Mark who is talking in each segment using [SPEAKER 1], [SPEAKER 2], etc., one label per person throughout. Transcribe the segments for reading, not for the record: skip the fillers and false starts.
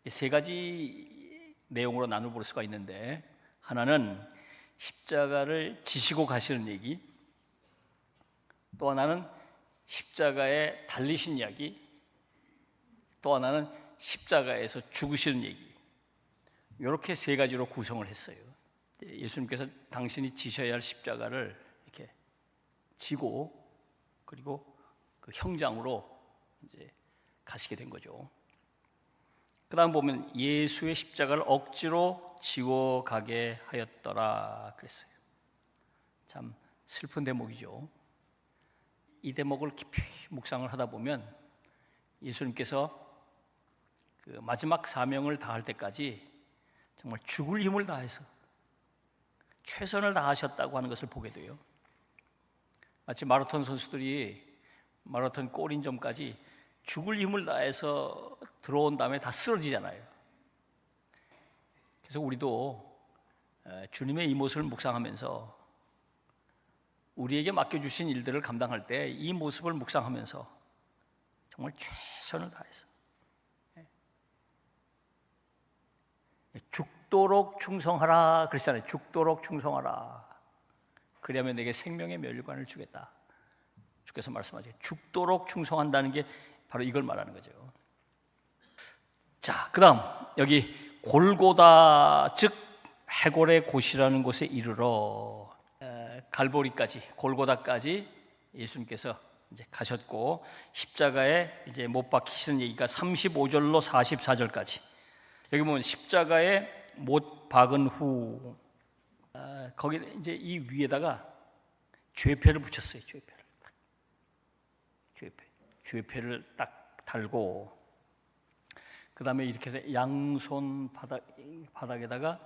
[SPEAKER 1] 세 가지 내용으로 나눠볼 수가 있는데, 하나는 십자가를 지시고 가시는 얘기, 또 하나는 십자가에 달리신 이야기, 또 하나는 십자가에서 죽으시는 얘기. 이렇게 세 가지로 구성을 했어요. 예수님께서 당신이 지셔야 할 십자가를 이렇게 지고, 그리고 그 형장으로 이제 가시게 된 거죠. 그 다음 보면 예수의 십자가를 억지로 지워 가게 하였더라 그랬어요. 참 슬픈 대목이죠. 이 대목을 깊이 묵상을 하다 보면 예수님께서 그 마지막 사명을 다할 때까지 정말 죽을 힘을 다해서 최선을 다하셨다고 하는 것을 보게 돼요. 마치 마라톤 선수들이 마라톤 골인 점까지 죽을 힘을 다해서 들어온 다음에 다 쓰러지잖아요. 그래서 우리도 주님의 이 모습을 묵상하면서 우리에게 맡겨주신 일들을 감당할 때 이 모습을 묵상하면서 정말 최선을 다해서 죽도록 충성하라 그랬잖아요. 죽도록 충성하라. 그리하면 내게 생명의 멸관을 주겠다. 주께서 말씀하세요. 죽도록 충성한다는 게 바로 이걸 말하는 거죠. 자, 그 다음 여기 골고다 즉 해골의 곳이라는 곳에 이르러 갈보리까지, 골고다까지 예수님께서 이제 가셨고, 십자가에 이제 못 박히시는 얘기가 35절로 44절까지. 여기 보면 십자가에 못 박은 후 거기 이제 이 위에다가 죄패를 붙였어요. 죄패를 딱 달고, 그 다음에 이렇게 해서 양손 바닥에다가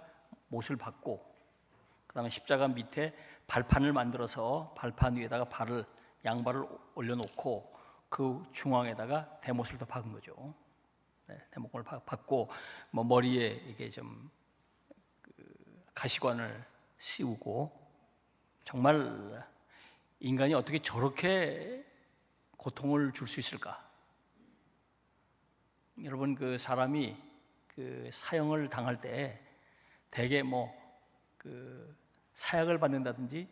[SPEAKER 1] 못을 박고, 그 다음에 십자가 밑에 발판을 만들어서 발판 위에다가 양발을 올려놓고 그 중앙에다가 대못을 더 박은 거죠. 대목을 박고, 뭐 머리에 이게 좀 가시관을 씌우고, 정말 인간이 어떻게 저렇게 고통을 줄 수 있을까? 여러분, 그 사람이 그 사형을 당할 때 대개 그 사약을 받는다든지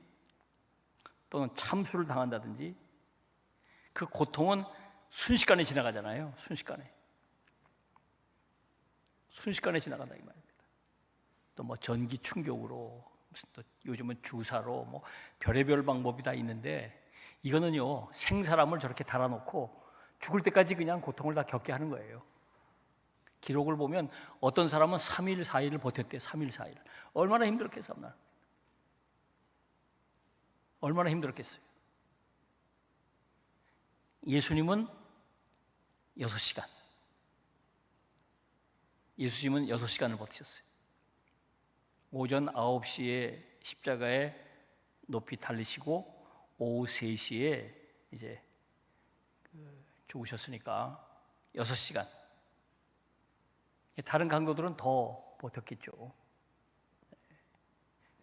[SPEAKER 1] 또는 참수를 당한다든지 그 고통은 순식간에 지나가잖아요. 순식간에 지나간다 이 말입니다. 또 뭐 전기 충격으로, 무슨 또 요즘은 주사로, 뭐 별의별 방법이 다 있는데, 이거는요 생사람을 저렇게 달아놓고 죽을 때까지 그냥 고통을 다 겪게 하는 거예요. 기록을 보면 어떤 사람은 3일 4일을 버텼대요. 3일 4일. 얼마나 힘들었겠어요. 얼마나 힘들었겠어요. 예수님은 6시간. 예수님은 6시간을 버티셨어요. 오전 9시에 십자가에 높이 달리시고 오후 3시에 이제 죽으셨으니까 6시간. 다른 강도들은 더 버텼겠죠.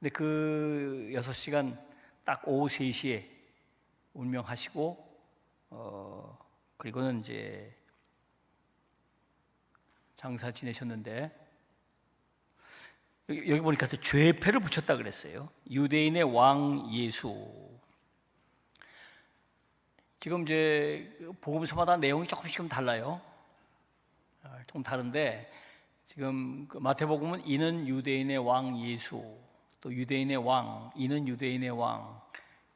[SPEAKER 1] 근데 그 6시간 딱 오후 3시에 운명하시고, 그리고는 이제 장사 지내셨는데, 여기 보니까 또 죄패를 붙였다 그랬어요. 유대인의 왕 예수. 지금 이제 복음서마다 내용이 조금씩 달라요. 좀 다른데, 지금 마태복음은 이는 유대인의 왕 예수, 또 유대인의 왕, 이는 유대인의 왕.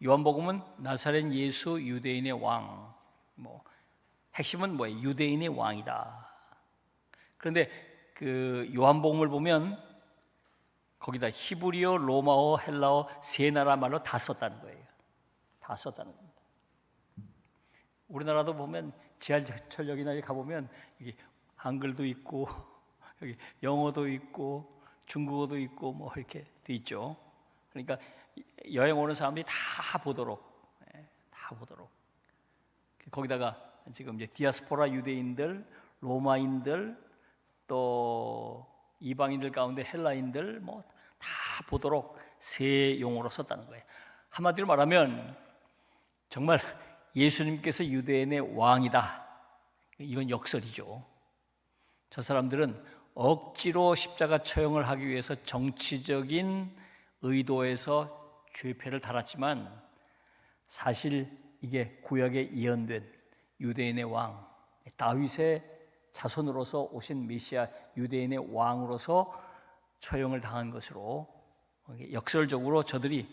[SPEAKER 1] 요한복음은 나사렛 예수 유대인의 왕. 뭐 핵심은 뭐예요? 유대인의 왕이다. 그런데 그 요한복음을 보면 거기다 히브리어, 로마어, 헬라어 세 나라 말로 다 썼다는 거예요. 다 썼다는 겁니다. 우리나라도 보면 지하철역이나 가보면 여기 한글도 있고 여기 영어도 있고 중국어도 있고 뭐 이렇게 돼 있죠. 그러니까 여행 오는 사람들이 다 보도록. 거기다가 지금 이제 디아스포라 유대인들, 로마인들, 또 이방인들 가운데 헬라인들 뭐 다 보도록 세 용어로 썼다는 거예요. 한마디로 말하면 정말 예수님께서 유대인의 왕이다. 이건 역설이죠. 저 사람들은 억지로 십자가 처형을 하기 위해서 정치적인 의도에서 죄패를 달았지만 사실 이게 구약에 예언된 유대인의 왕 다윗의 자손으로서 오신 메시아 유대인의 왕으로서 처형을 당한 것으로 역설적으로 저들이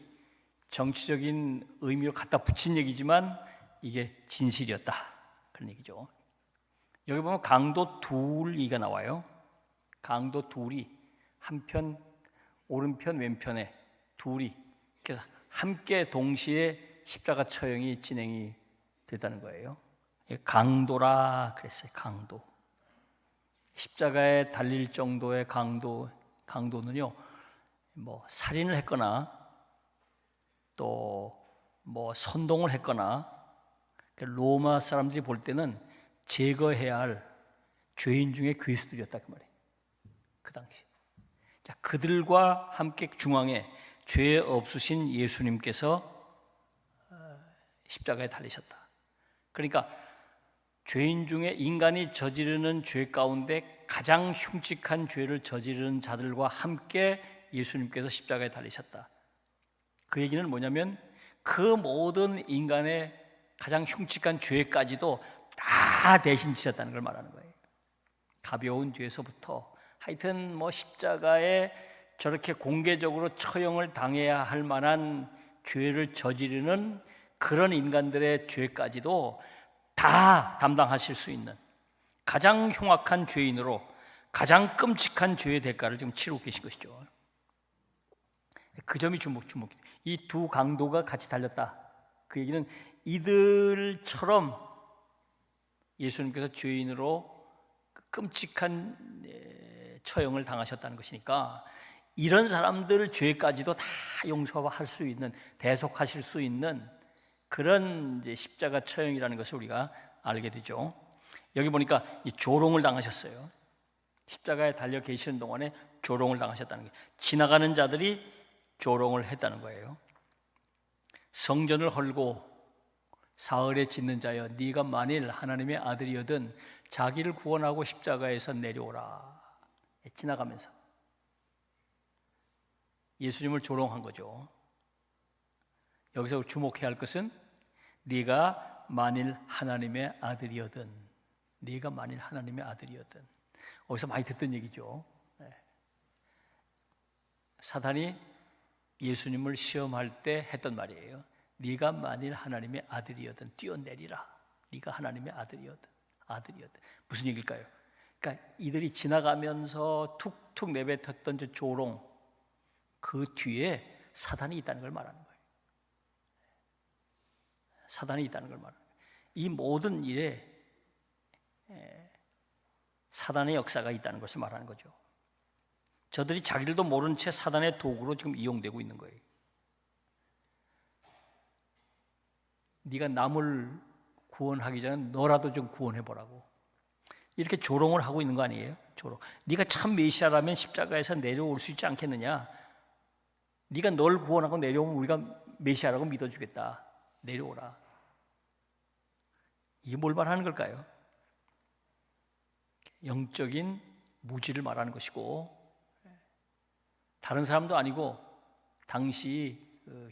[SPEAKER 1] 정치적인 의미로 갖다 붙인 얘기지만 이게 진실이었다 그런 얘기죠. 여기 보면 강도 둘이가 나와요. 강도 둘이 한편 오른편 왼편에 둘이 그래서 함께 동시에 십자가 처형이 진행이 됐다는 거예요. 강도라 그랬어요. 강도. 십자가에 달릴 정도의 강도는요, 뭐 살인을 했거나 또 뭐 선동을 했거나 로마 사람들이 볼 때는 제거해야 할 죄인 중에 괴수들이었다 그 말이에요. 그 당시. 자, 그들과 함께 중앙에 죄 없으신 예수님께서 십자가에 달리셨다. 그러니까 죄인 중에 인간이 저지르는 죄 가운데 가장 흉측한 죄를 저지르는 자들과 함께 예수님께서 십자가에 달리셨다. 그 얘기는 뭐냐면 그 모든 인간의 가장 흉측한 죄까지도 다 대신 지셨다는 걸 말하는 거예요. 가벼운 죄에서부터 하여튼 뭐 십자가에 저렇게 공개적으로 처형을 당해야 할 만한 죄를 저지르는 그런 인간들의 죄까지도 다 담당하실 수 있는 가장 흉악한 죄인으로 가장 끔찍한 죄의 대가를 지금 치르고 계신 것이죠. 그 점이 주목. 이 두 강도가 같이 달렸다. 그 얘기는 이들처럼 예수님께서 죄인으로 끔찍한 처형을 당하셨다는 것이니까 이런 사람들 죄까지도 다 용서할 수 있는, 대속하실 수 있는 그런 이제 십자가 처형이라는 것을 우리가 알게 되죠. 여기 보니까 이 조롱을 당하셨어요. 십자가에 달려 계시는 동안에 조롱을 당하셨다는 게 지나가는 자들이 조롱을 했다는 거예요. 성전을 헐고 사흘에 짓는 자여 네가 만일 하나님의 아들이거든 자기를 구원하고 십자가에서 내려오라. 지나가면서 예수님을 조롱한 거죠. 여기서 주목해야 할 것은 네가 만일 하나님의 아들이거든, 네가 만일 하나님의 아들이거든. 어디서 많이 듣던 얘기죠. 사단이 예수님을 시험할 때 했던 말이에요. 네가 만일 하나님의 아들이거든 뛰어내리라. 네가 하나님의 아들이거든. 무슨 얘기일까요? 그러니까 이들이 지나가면서 툭툭 내뱉었던 저 조롱, 그 뒤에 사단이 있다는 걸 말하는 거예요. 사단이 있다는 걸 말하는 거예요. 이 모든 일에 사단의 역사가 있다는 것을 말하는 거죠. 저들이 자기들도 모른 채 사단의 도구로 지금 이용되고 있는 거예요. 네가 남을 구원하기 전에 너라도 좀 구원해보라고 이렇게 조롱을 하고 있는 거 아니에요? 조롱. 네가 참 메시아라면 십자가에서 내려올 수 있지 않겠느냐? 네가 널 구원하고 내려오면 우리가 메시아라고 믿어주겠다. 내려오라. 이게 뭘 말하는 걸까요? 영적인 무지를 말하는 것이고 다른 사람도 아니고 당시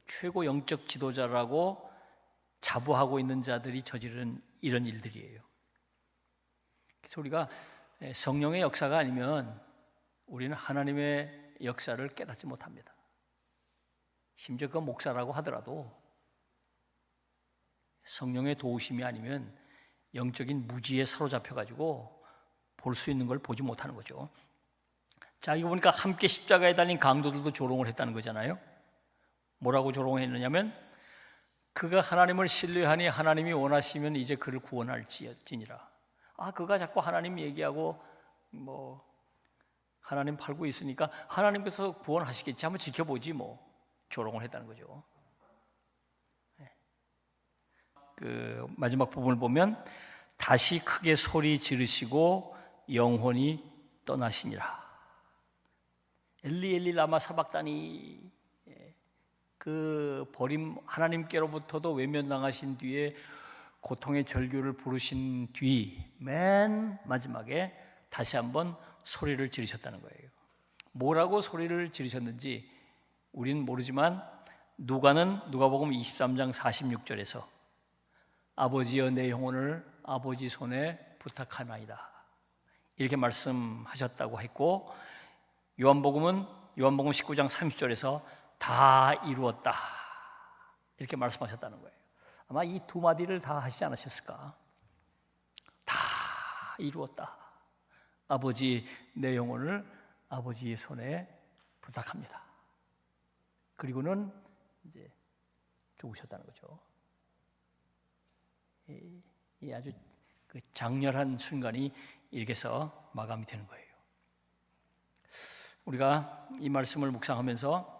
[SPEAKER 1] 최고 영적 지도자라고 자부하고 있는 자들이 저지른 이런 일들이에요. 그래서 우리가 성령의 역사가 아니면 우리는 하나님의 역사를 깨닫지 못합니다. 심지어 그 목사라고 하더라도 성령의 도우심이 아니면 영적인 무지에 사로잡혀가지고 볼 수 있는 걸 보지 못하는 거죠. 자, 이거 보니까 함께 십자가에 달린 강도들도 조롱을 했다는 거잖아요. 뭐라고 조롱했느냐면 그가 하나님을 신뢰하니 하나님이 원하시면 이제 그를 구원할지니라. 그가 자꾸 하나님 얘기하고 뭐 하나님 팔고 있으니까 하나님께서 구원하시겠지 한번 지켜보지 뭐 조롱을 했다는 거죠. 그 마지막 부분을 보면 다시 크게 소리 지르시고 영혼이 떠나시니라. 엘리 엘리 라마 사박다니. 그 버림 하나님께로부터도 외면당하신 뒤에 고통의 절규를 부르신 뒤 맨 마지막에 다시 한번 소리를 지르셨다는 거예요. 뭐라고 소리를 지르셨는지 우리는 모르지만 누가복음 23장 46절에서 아버지여 내 영혼을 아버지 손에 부탁하나이다 이렇게 말씀하셨다고 했고, 요한복음 19장 30절에서 다 이루었다 이렇게 말씀하셨다는 거예요. 아마 이 두 마디를 다 하시지 않으셨을까? 다 이루었다. 아버지 내 영혼을 아버지의 손에 부탁합니다. 그리고는 이제 죽으셨다는 거죠. 이 아주 그 장렬한 순간이 이렇게 해서 마감이 되는 거예요. 우리가 이 말씀을 묵상하면서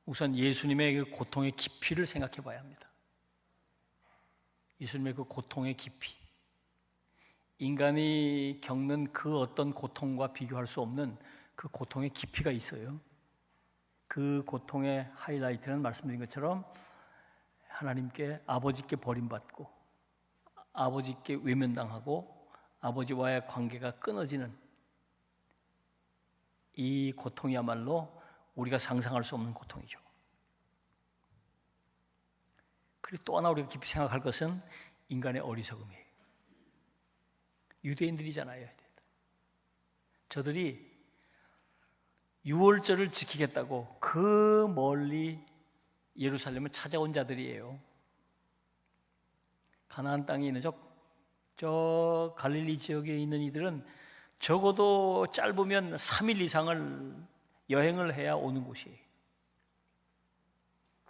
[SPEAKER 1] 우선 예수님의 그 고통의 깊이를 생각해 봐야 합니다. 예수님의 그 고통의 깊이, 인간이 겪는 그 어떤 고통과 비교할 수 없는 그 고통의 깊이가 있어요. 그 고통의 하이라이트는 말씀드린 것처럼 하나님께, 아버지께 버림받고 아버지께 외면당하고 아버지와의 관계가 끊어지는 이 고통이야말로 우리가 상상할 수 없는 고통이죠. 그리고 또 하나 우리가 깊이 생각할 것은 인간의 어리석음이에요. 유대인들이잖아요. 저들이 유월절을 지키겠다고 그 멀리 예루살렘을 찾아온 자들이에요. 가나안 땅에 있는 저 갈릴리 지역에 있는 이들은 적어도 짧으면 3일 이상을 여행을 해야 오는 곳이에요.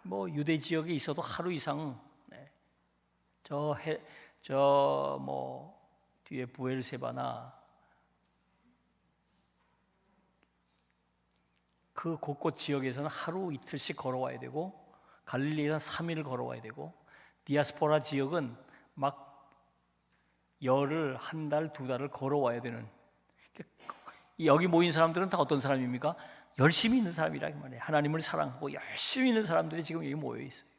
[SPEAKER 1] 뭐 유대 지역에 있어도 하루 이상, 뒤에 부엘세바나 그 곳곳 지역에서는 하루 이틀씩 걸어와야 되고, 갈릴리에서는 3일을 걸어와야 되고, 디아스포라 지역은 막 열흘, 한 달, 두 달을 걸어와야 되는, 여기 모인 사람들은 다 어떤 사람입니까? 열심히 있는 사람이라고 말해요. 하나님을 사랑하고 열심히 있는 사람들이 지금 여기 모여 있어요.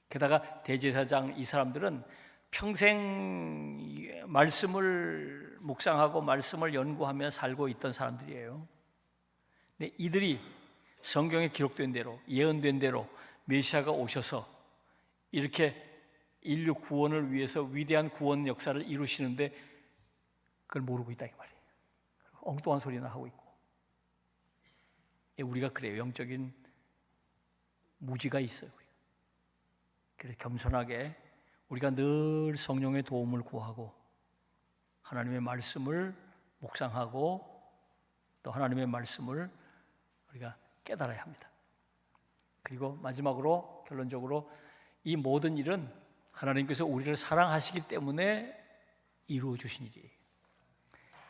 [SPEAKER 1] 게다가 대제사장 이 사람들은 평생 말씀을 묵상하고 말씀을 연구하며 살고 있던 사람들이에요. 근데 이들이 성경에 기록된 대로, 예언된 대로 메시아가 오셔서 이렇게 인류 구원을 위해서 위대한 구원 역사를 이루시는데 그걸 모르고 있다 이 말이에요. 엉뚱한 소리나 하고 있고. 우리가 그래요. 영적인 무지가 있어요. 그래서 겸손하게 우리가 늘 성령의 도움을 구하고 하나님의 말씀을 묵상하고 또 하나님의 말씀을 우리가 깨달아야 합니다. 그리고 마지막으로 결론적으로 이 모든 일은 하나님께서 우리를 사랑하시기 때문에 이루어 주신 일이에요.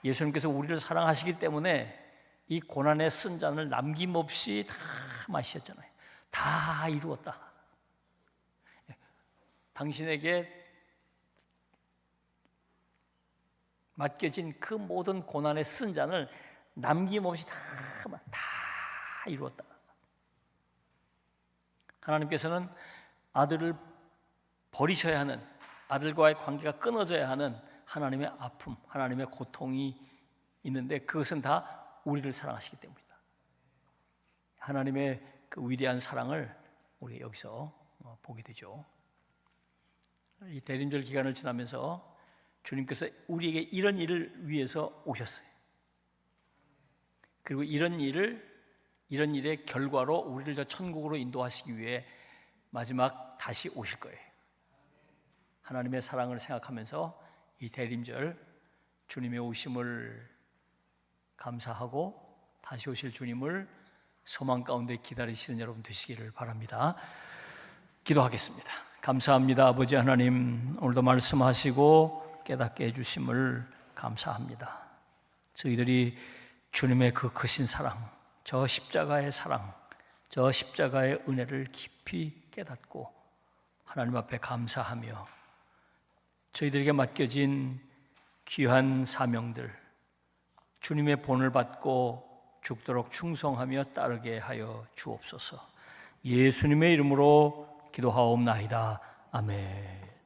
[SPEAKER 1] 예수님께서 우리를 사랑하시기 때문에 이 고난의 쓴 잔을 남김없이 다 마셨잖아요. 다 이루었다. 당신에게 맡겨진 그 모든 고난의 쓴 잔을 남김없이 다 이루었다. 하나님께서는 아들을 버리셔야 하는, 아들과의 관계가 끊어져야 하는 하나님의 아픔, 하나님의 고통이 있는데 그것은 다 우리를 사랑하시기 때문이다. 하나님의 그 위대한 사랑을 우리 여기서 보게 되죠. 이 대림절 기간을 지나면서 주님께서 우리에게 이런 일을 위해서 오셨어요. 그리고 이런 일의 결과로 우리를 저 천국으로 인도하시기 위해 마지막 다시 오실 거예요. 하나님의 사랑을 생각하면서 이 대림절 주님의 오심을 감사하고 다시 오실 주님을 소망 가운데 기다리시는 여러분 되시기를 바랍니다. 기도하겠습니다. 감사합니다. 아버지 하나님, 오늘도 말씀하시고 깨닫게 해주심을 감사합니다. 저희들이 주님의 그 크신 사랑, 저 십자가의 사랑, 저 십자가의 은혜를 깊이 깨닫고 하나님 앞에 감사하며 저희들에게 맡겨진 귀한 사명들, 주님의 본을 받고 죽도록 충성하며 따르게 하여 주옵소서. 예수님의 이름으로 기도하옵나이다. 아멘.